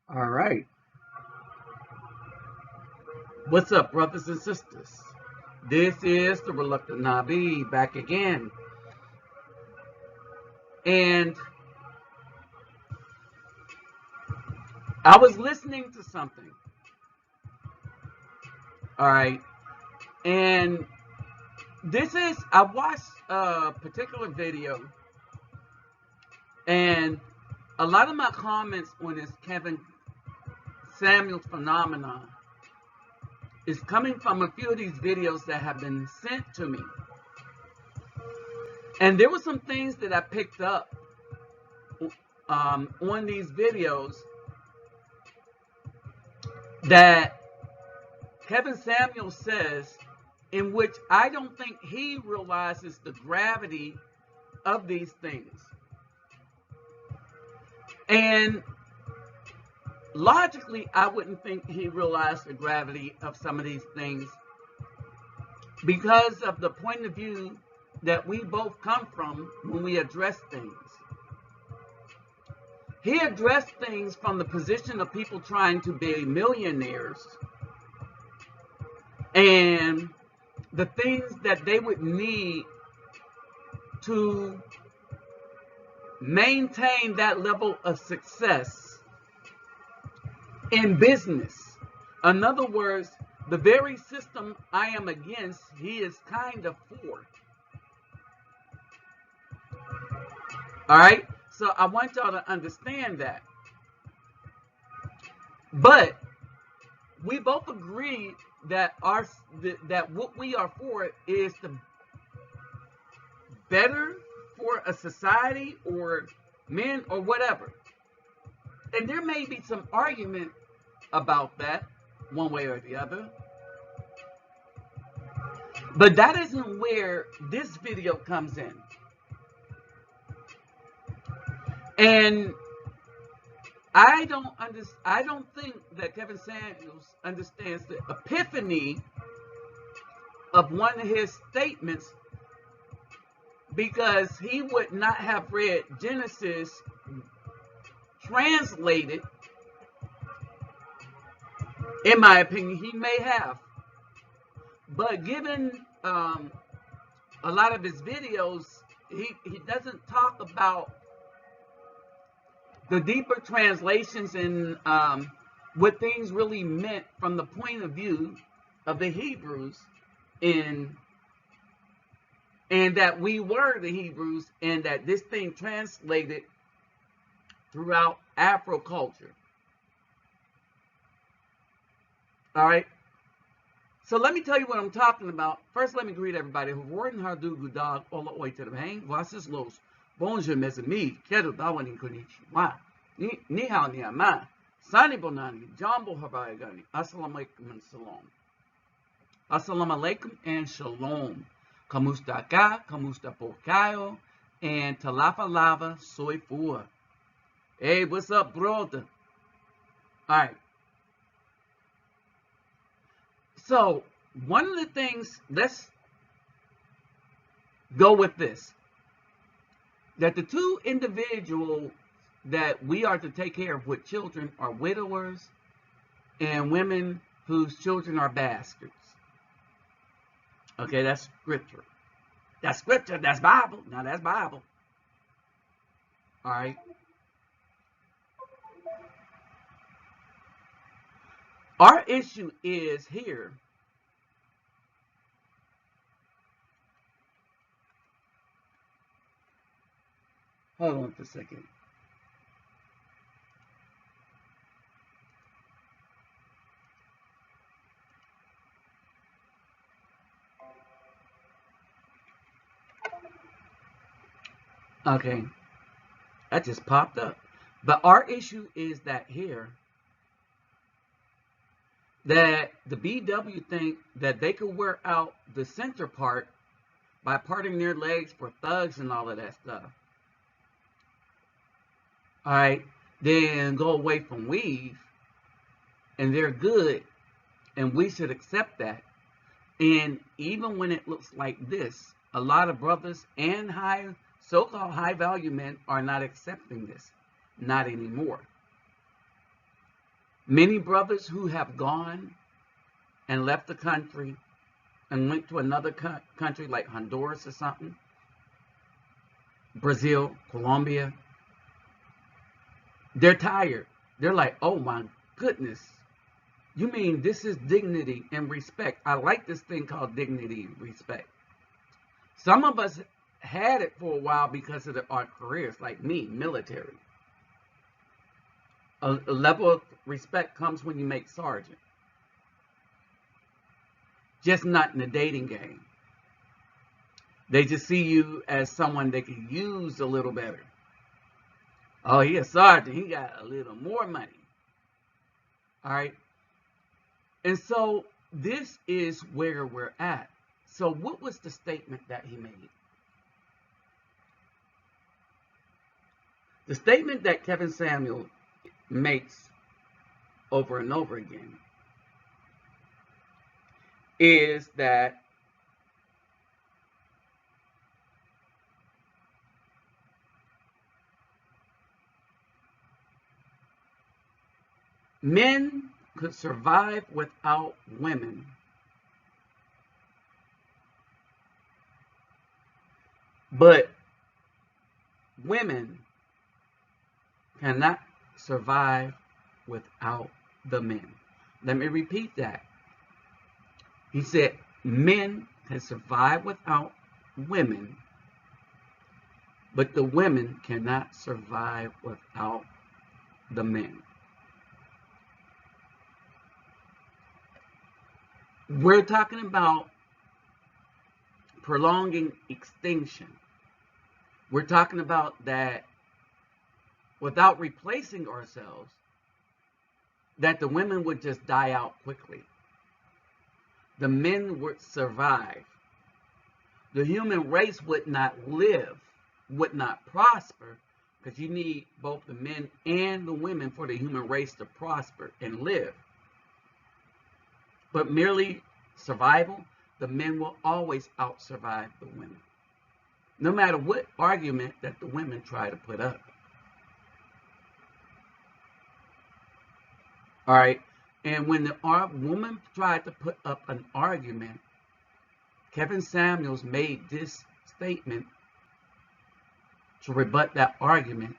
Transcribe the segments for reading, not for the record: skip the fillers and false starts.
All right. What's up, brothers and sisters? This is the Reluctant Nabi back again. And I was listening to something. All right. And I watched a particular video, and a lot of my comments on this Kevin Samuels phenomenon is coming from a few of these videos that have been sent to me. And there were some things that I picked up on these videos that Kevin Samuels says, in which I don't think he realizes the gravity of these things. And logically, I wouldn't think he realized the gravity of some of these things because of the point of view that we both come from when we address things. He addressed things from the position of people trying to be millionaires and the things that they would need to maintain that level of success in business. In other words, the very system I am against, he is kind of for. All right? So I want y'all to understand that. But we both agree that that what we are for is the better for a society or men or whatever. And there may be some argument about that one way or the other. But that isn't where this video comes in. And I don't think that Kevin Samuels understands the epiphany of one of his statements, because he would not have read Genesis translated. In my opinion, he may have. But given a lot of his videos, he doesn't talk about the deeper translations and what things really meant from the point of view of the Hebrews, and that we were the Hebrews, and that this thing translated throughout Afro culture. All right. So let me tell you what I'm talking about. First, let me greet everybody. Bonjour, mes amis. Quero dawani konnichiwa. Ni hao ni ama. Sani bonani. Jambo habayagani. Assalamu alaikum and shalom. Assalamu alaikum and shalom. Kamusta ka, kamusta porcayo, and talafa lava soy fua. Hey, what's up, brother? All right. So, one of the things, let's go with this. That the two individuals that we are to take care of with children are widowers and women whose children are bastards. Okay, that's scripture. That's scripture. That's Bible. Now, that's Bible. All right. Our issue is here. Hold on for a second. Okay. That just popped up. But our issue is that here, that the BW think that they could wear out the center part by parting their legs for thugs and all of that stuff. All right, then go away from weave, and they're good, and we should accept that. And even when it looks like this, a lot of brothers and so-called high-value men are not accepting this, not anymore. Many brothers who have gone and left the country and went to another country like Honduras or something, Brazil, Colombia, they're tired. They're like, oh my goodness, you mean this is dignity and respect? I like this thing called dignity and respect. Some of us had it for a while because of our careers, like me, military. A level of respect comes when you make sergeant. Just not in the dating game. They just see you as someone they can use a little better. Oh, he a sergeant. He got a little more money. All right. And so this is where we're at. So what was the statement that he made? The statement that Kevin Samuel makes over and over again is that men could survive without women, but women cannot survive without the men. Let me repeat that. He said men can survive without women, but the women cannot survive without the men. We're talking about prolonging extinction. We're talking about that without replacing ourselves, that the women would just die out quickly. The men would survive. The human race would not live, would not prosper, because you need both the men and the women for the human race to prosper and live. But merely survival, the men will always out-survive the women, no matter what argument that the women try to put up. All right, and when the woman tried to put up an argument, Kevin Samuels made this statement to rebut that argument,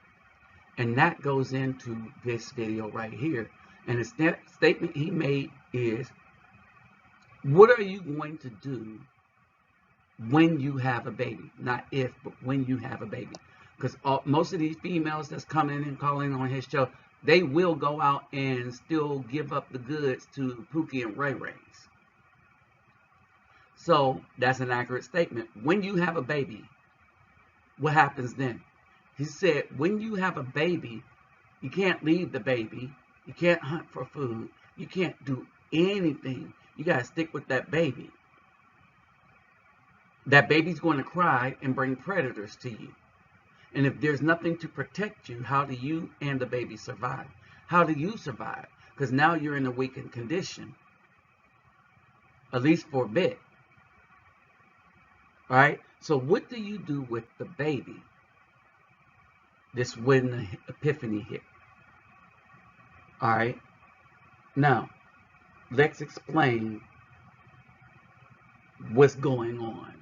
and that goes into this video right here. And the statement he made is, what are you going to do when you have a baby? Not if, but when you have a baby. Because most of these females that's coming and calling on his show, they will go out and still give up the goods to Pookie and Ray Rays. So that's an accurate statement. When you have a baby, what happens then? He said, when you have a baby, you can't leave the baby. You can't hunt for food. You can't do anything. You got to stick with that baby. That baby's going to cry and bring predators to you. And if there's nothing to protect you, how do you and the baby survive? How do you survive? Because now you're in a weakened condition, at least for a bit. All right? So what do you do with the baby? This when the epiphany hit. All right? Now, let's explain what's going on.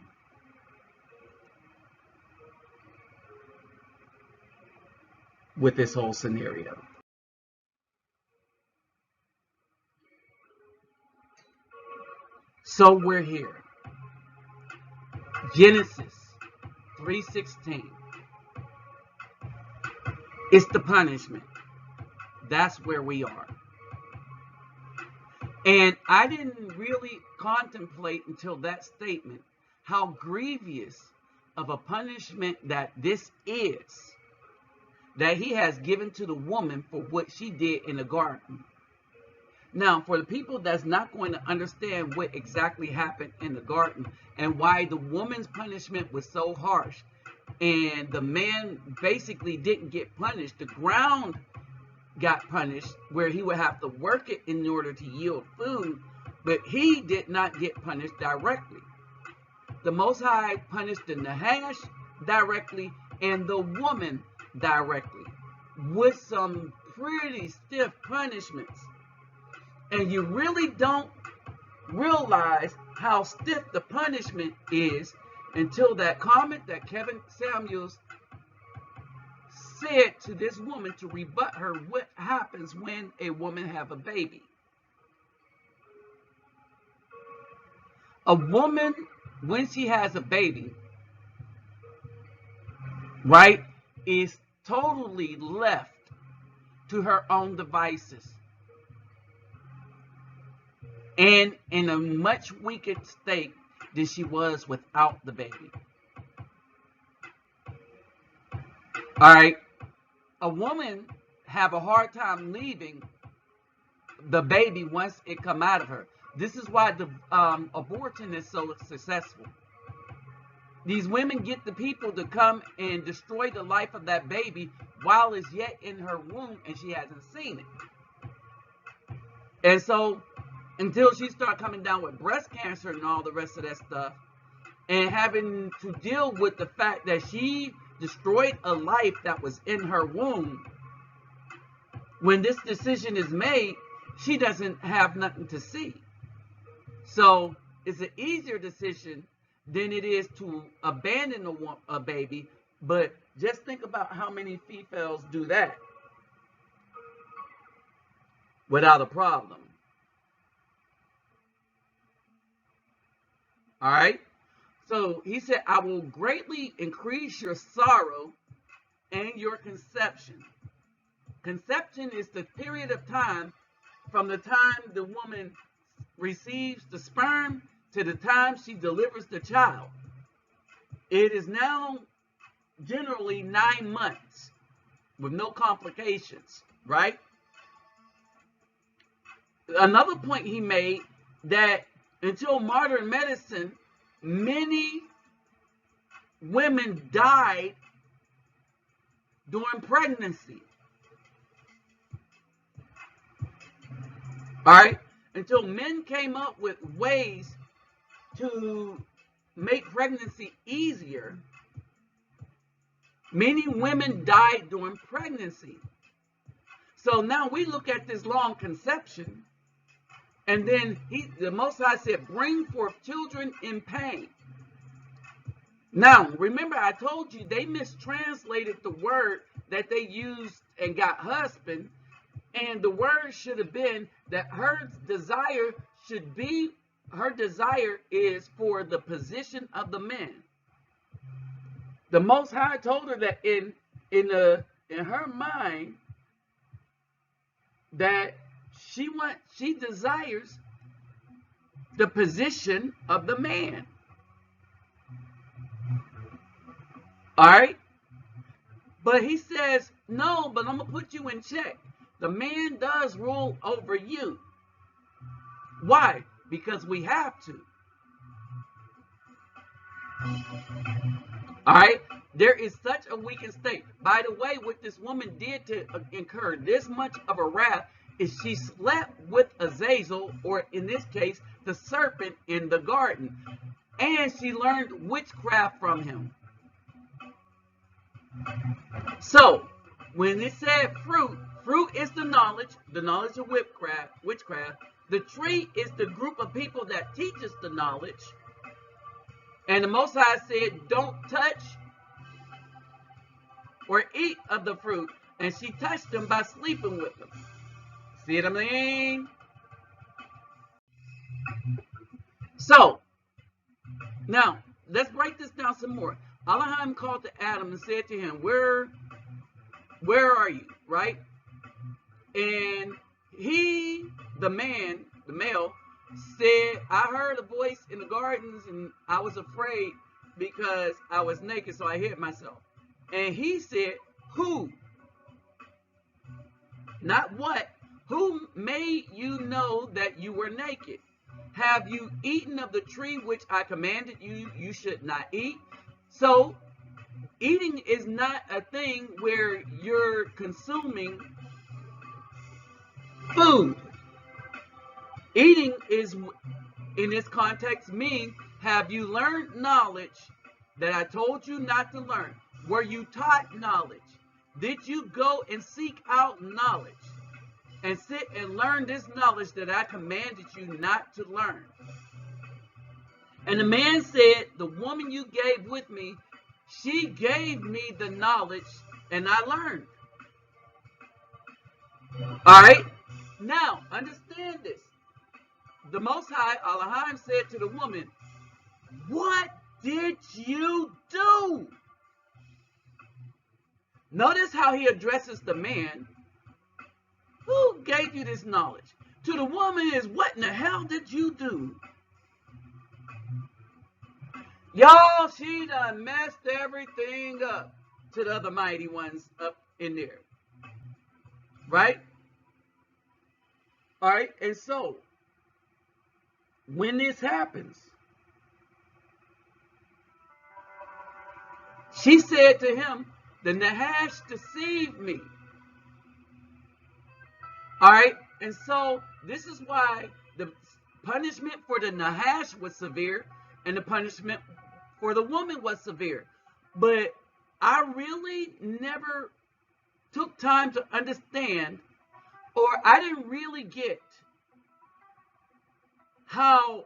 With this whole scenario. So we're here. Genesis 3:16. It's the punishment. That's where we are. And I didn't really contemplate until that statement how grievous of a punishment that this is, that he has given to the woman for what she did in the garden. Now, for the people that's not going to understand what exactly happened in the garden and why the woman's punishment was so harsh and the man basically didn't get punished, the ground got punished where he would have to work it in order to yield food, but he did not get punished directly. The Most High punished the Nahash directly and the woman directly with some pretty stiff punishments. And you really don't realize how stiff the punishment is until that comment that Kevin Samules said to this woman to rebut her what happens when a woman have a baby. A woman, when she has a baby, right, is totally left to her own devices and in a much weaker state than she was without the baby. All right, a woman have a hard time leaving the baby once it come out of her. This is why the abortion is so successful. These women get the people to come and destroy the life of that baby while it's yet in her womb and she hasn't seen it. And so until she starts coming down with breast cancer and all the rest of that stuff, and having to deal with the fact that she destroyed a life that was in her womb, when this decision is made, she doesn't have nothing to see. So it's an easier decision than it is to abandon a baby. But just think about how many females do that without a problem. All right. So he said, I will greatly increase your sorrow and your conception. Conception is the period of time from the time the woman receives the sperm to the time she delivers the child. It is now generally 9 months with no complications, right? Another point he made, that until modern medicine, many women died during pregnancy. All right? Until men came up with ways to make pregnancy easier, many women died during pregnancy. So now we look at this long conception, and then the Most High said, bring forth children in pain. Now, remember I told you they mistranslated the word that they used and got husband, and the word should have been that her desire is for the position of the man. The Most High told her that in her mind that she desires the position of the man. All right? But he says, no, but I'm going to put you in check. The man does rule over you. Why? Because we have to. All right? There is such a weakened state. By the way, what this woman did to incur this much of a wrath is she slept with Azazel, or in this case, the serpent in the garden. And she learned witchcraft from him. So, when it said fruit is the knowledge of witchcraft. The tree is the group of people that teaches the knowledge. And the Most High said, don't touch or eat of the fruit. And she touched them by sleeping with them. See what I mean? So, now, let's break this down some more. Elohim called to Adam and said to him, where are you? Right? And he, the male, said, I heard a voice in the gardens and I was afraid because I was naked, so I hid myself. And he said, who? Not what. Who made you know that you were naked? Have you eaten of the tree which I commanded you should not eat? So, eating is not a thing where you're consuming food. Eating is, in this context, means, have you learned knowledge that I told you not to learn? Were you taught knowledge? did you go and seek out knowledge and sit and learn this knowledge that I commanded you not to learn? And the man said, the woman you gave with me, she gave me the knowledge and I learned. All right. Now, understand this. The Most High, Elohim, said to the woman, what did you do? Notice how he addresses the man. Who gave you this knowledge? To the woman is, what in the hell did you do? Y'all, she done messed everything up to the other mighty ones up in there. Right? All right. And so, when this happens, she said to him, the Nahash deceived me. All right. And so, this is why the punishment for the Nahash was severe and the punishment for the woman was severe. But I really never took time to understand, or I didn't really get how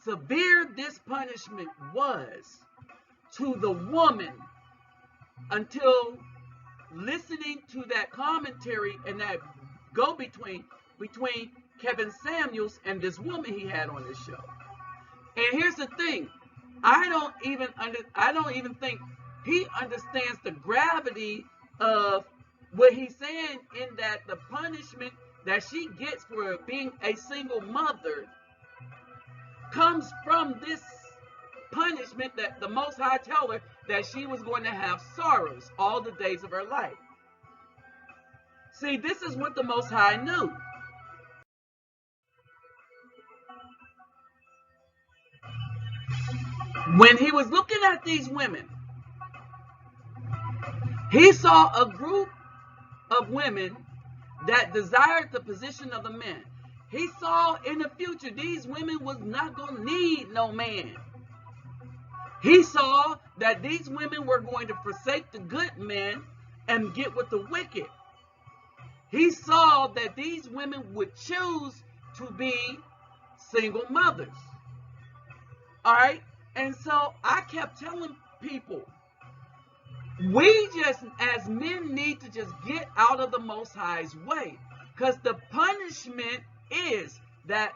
severe this punishment was to the woman until listening to that commentary and that go-between between Kevin Samules and this woman he had on his show. And here's the thing, I don't even think he understands the gravity of what he's saying, in that the punishment that she gets for being a single mother comes from this punishment that the Most High tell her that she was going to have sorrows all the days of her life. See, this is what the Most High knew. When he was looking at these women, he saw a group of women that desired the position of the men. He saw in the future these women was not going to need no man. He saw that these women were going to forsake the good men and get with the wicked. He saw that these women would choose to be single mothers. All right? And so I kept telling people, we just, as men, need to just get out of the Most High's way. Because the punishment is that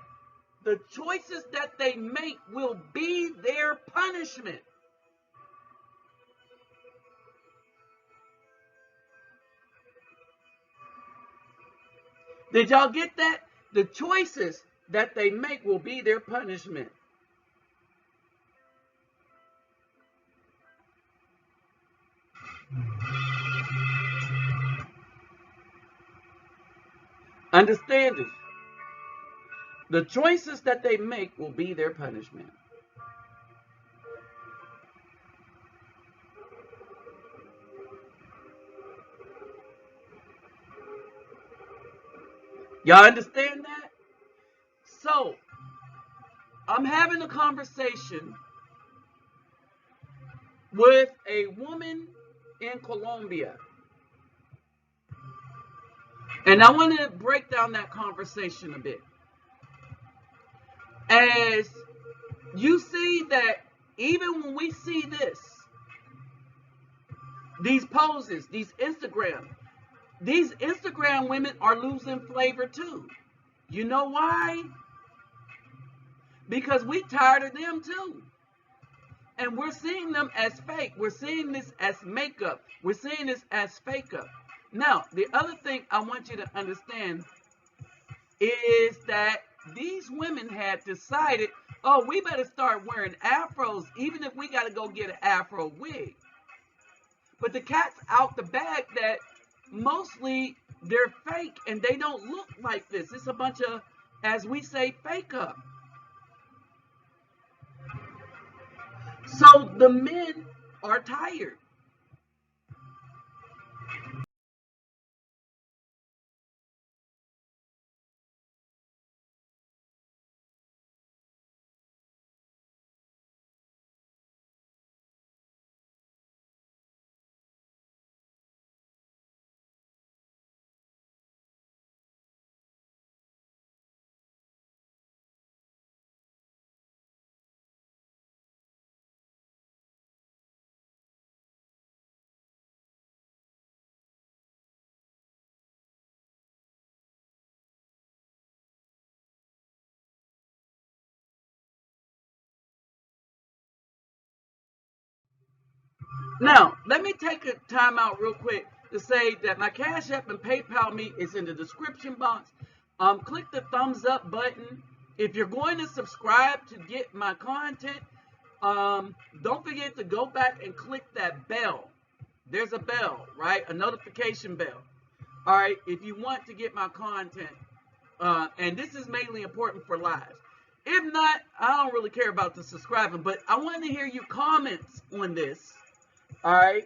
the choices that they make will be their punishment. Did y'all get that? The choices that they make will be their punishment. Understand this. The choices that they make will be their punishment. Y'all understand that? So, I'm having a conversation with a woman in Colombia. And I want to break down that conversation a bit. As you see that even when we see this, these poses, these Instagram women are losing flavor too. You know why? Because we tired of them too. And we're seeing them as fake. We're seeing this as makeup. We're seeing this as fake up. Now, the other thing I want you to understand is that these women had decided, oh, we better start wearing afros, even if we got to go get an afro wig. But the cat's out the bag that mostly they're fake and they don't look like this. It's a bunch of, as we say, fake up. So the men are tired. Now, let me take a time out real quick to say that my Cash App and PayPal me is in the description box. Click the thumbs up button. If you're going to subscribe to get my content, don't forget to go back and click that bell. There's a bell, right? A notification bell. All right, if you want to get my content. And this is mainly important for lives. If not, I don't really care about the subscribing, but I want to hear your comments on this. All right.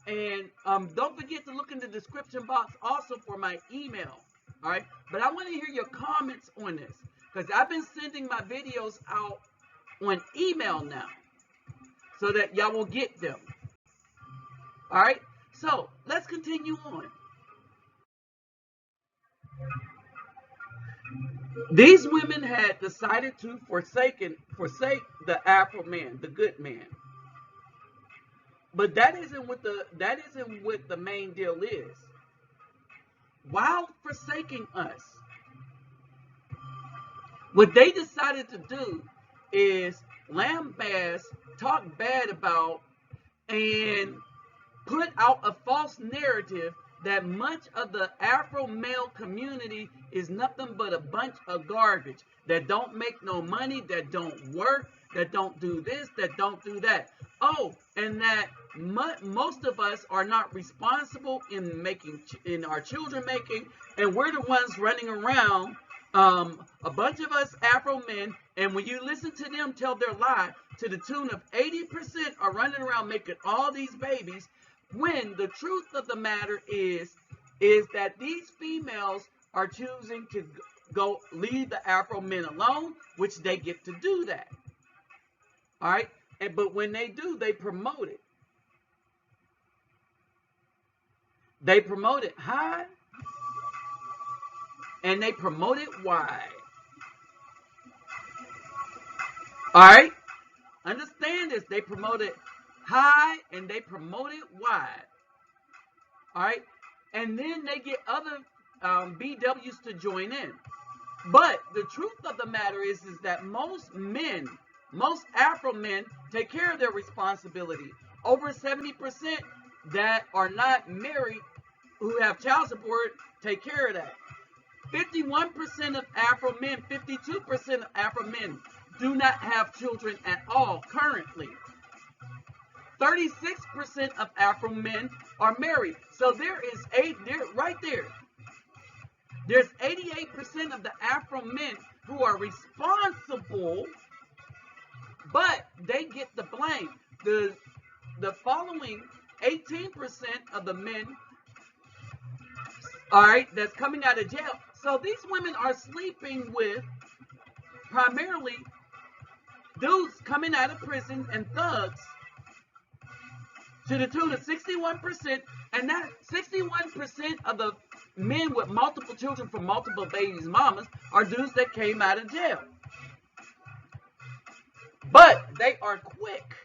And don't forget to look in the description box also for my email. All right. But I want to hear your comments on this because I've been sending my videos out on email now so that y'all will get them. All right. So let's continue on. These women had decided to forsake the Afro man, the good man. But that isn't what the main deal is. While forsaking us, what they decided to do is lambaste, talk bad about, and put out a false narrative that much of the Afro male community is nothing but a bunch of garbage that don't make no money, that don't work, that don't do this, that don't do that. Oh, and that most of us are not responsible in our children making, and we're the ones running around. A bunch of us Afro men, and when you listen to them tell their lie, to the tune of 80% are running around making all these babies, when the truth of the matter is that these females are choosing to go leave the Afro men alone, which they get to do that. All right, but when they do, they promote it. They promote it high, and they promote it wide. All right, understand this. They promote it high and they promote it wide. All right, and then they get other BWs to join in. But the truth of the matter is that most Afro men take care of their responsibility. Over 70% that are not married, who have child support, take care of that. 51% of Afro men, 52% of Afro men do not have children at all currently. 36% of Afro men are married. So right there. There's 88% of the Afro men who are responsible, but they get the blame. The following 18% of the men, all right, that's coming out of jail. So these women are sleeping with primarily dudes coming out of prison and thugs to the tune of 61%, and that 61% of the men with multiple children from multiple babies' mamas are dudes that came out of jail. But they are quick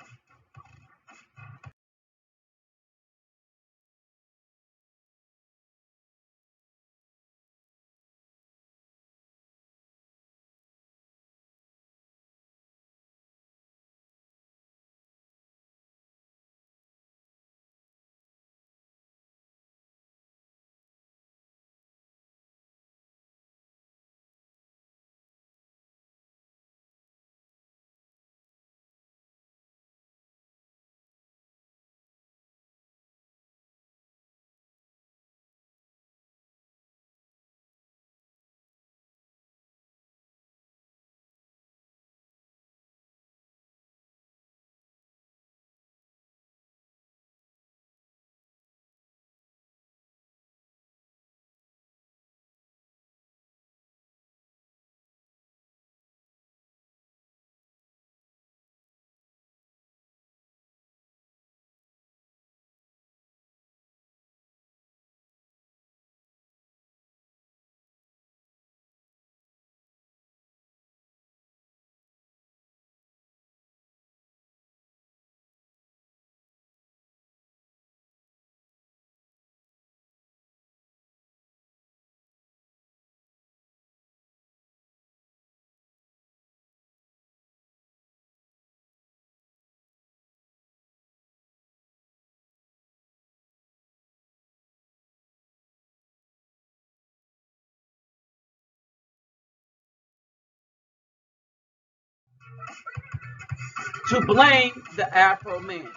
to blame the Afro man.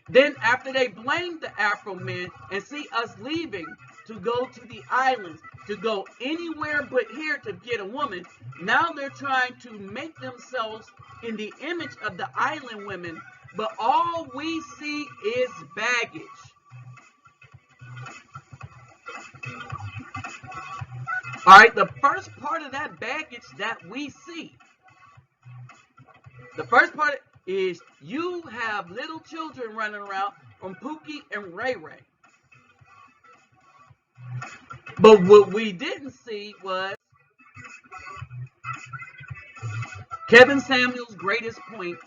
Then after they blame the Afro man and see us leaving to go to the islands, to go anywhere but here to get a woman, now they're trying to make themselves in the image of the island women, but all we see is baggage. All right, the first part of that baggage that we see, the first part is you have little children running around from Pookie and Ray Ray. But what we didn't see was Kevin Samuels' greatest point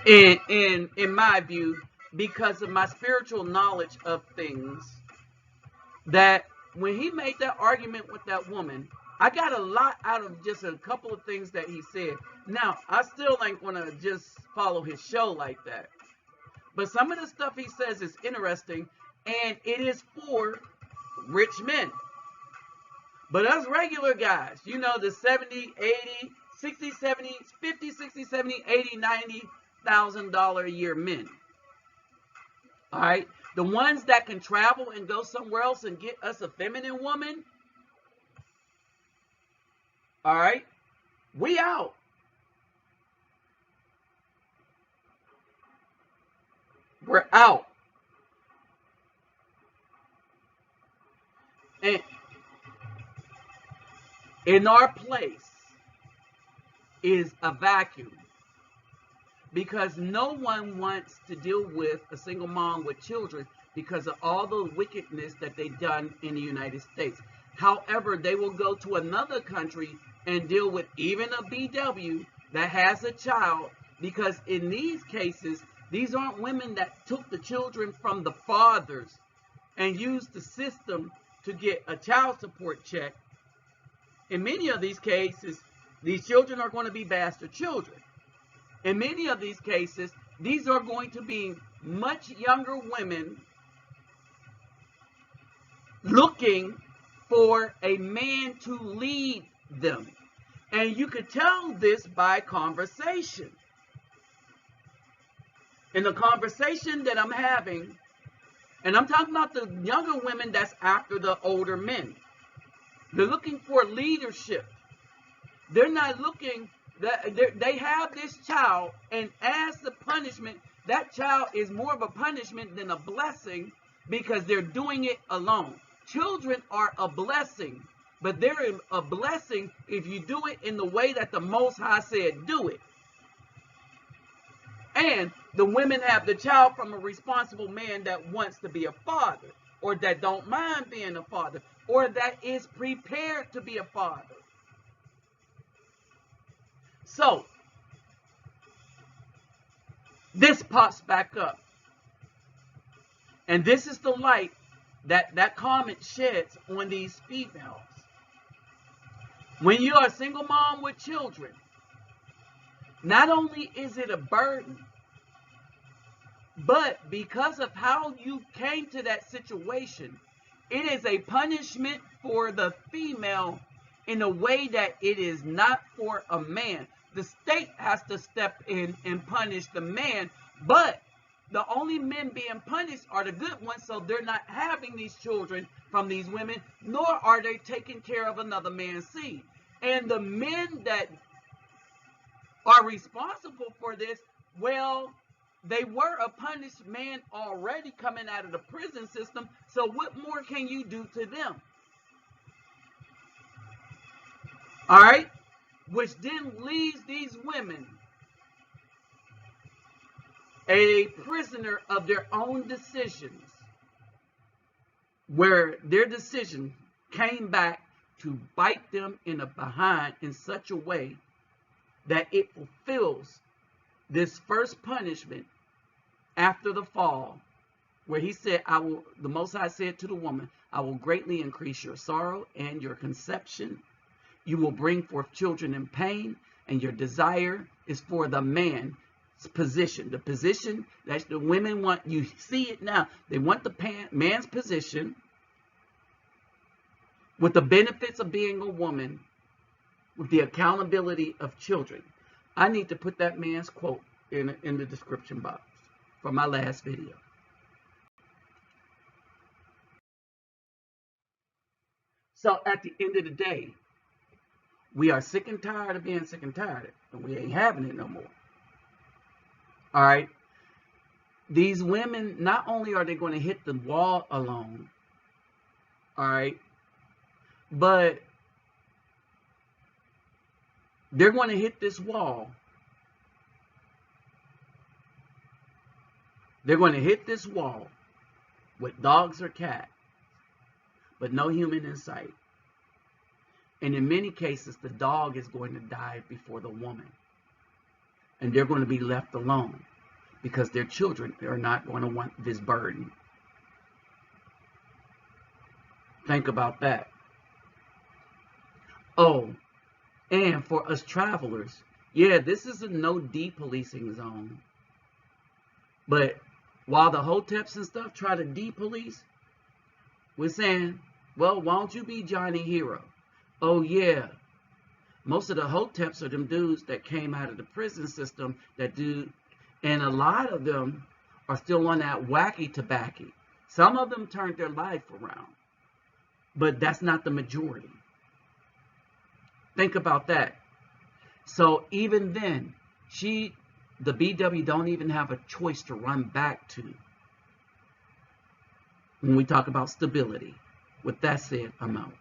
in my view, because of my spiritual knowledge of things, that when he made that argument with that woman, I got a lot out of just a couple of things that he said. Now, I still ain't going to just follow his show like that. But some of the stuff he says is interesting, and it is for rich men. But us regular guys, you know, the 70, 80, 60, 70, 50, 60, 70, 80, $90,000 a year men. All right? The ones that can travel and go somewhere else and get us a feminine woman, all right, we out. We're out. And in our place is a vacuum, because no one wants to deal with a single mom with children because of all the wickedness that they've done in the United States. However, they will go to another country and deal with even a BW that has a child, because in these cases, these aren't women that took the children from the fathers and used the system to get a child support check. In many of these cases, these children are going to be bastard children. In many of these cases, these are going to be much younger women looking for a man to lead them. And you could tell this by conversation. In the conversation that I'm having, and I'm talking about the younger women that's after the older men. They're looking for leadership. They're not looking, they have this child, and as the punishment, that child is more of a punishment than a blessing, because they're doing it alone. Children are a blessing, but they're a blessing if you do it in the way that the Most High said do it. And the women have the child from a responsible man that wants to be a father, or that don't mind being a father, or that is prepared to be a father. So, this pops back up. And this is the light that comment sheds on these females. When you are a single mom with children, not only is it a burden, but because of how you came to that situation, it is a punishment for the female in a way that it is not for a man. The state has to step in and punish the man, but the only men being punished are the good ones, so they're not having these children from these women, nor are they taking care of another man's seed. And the men that are responsible for this, well, they were a punished man already coming out of the prison system, so what more can you do to them? All right? Which then leaves these women a prisoner of their own decisions, where their decision came back to bite them in the behind in such a way that it fulfills this first punishment after the fall, where he said, the Most High said to the woman, I will greatly increase your sorrow and your conception. You will bring forth children in pain, and your desire is for the man's position. The position that the women want, you see it now. They want the man's position with the benefits of being a woman, with the accountability of children. I need to put that man's quote in the description box for my last video. So at the end of the day, we are sick and tired of being sick and tired, and we ain't having it no more. All right? These women, not only are they going to hit the wall alone, all right, but they're going to hit this wall. They're going to hit this wall with dogs or cats, but no human in sight. And in many cases, the dog is going to die before the woman. And they're going to be left alone because their children are not going to want this burden. Think about that. Oh, and for us travelers, yeah, this is a no depolicing zone. But while the hoteps and stuff try to depolice, we're saying, well, why don't you be Johnny Hero? Oh, yeah. Most of the hoteps are them dudes that came out of the prison system that do, and a lot of them are still on that wacky tobacco. Some of them turned their life around, but that's not the majority. Think about that. So even then, the BW don't even have a choice to run back to when we talk about stability. With that said, I'm out.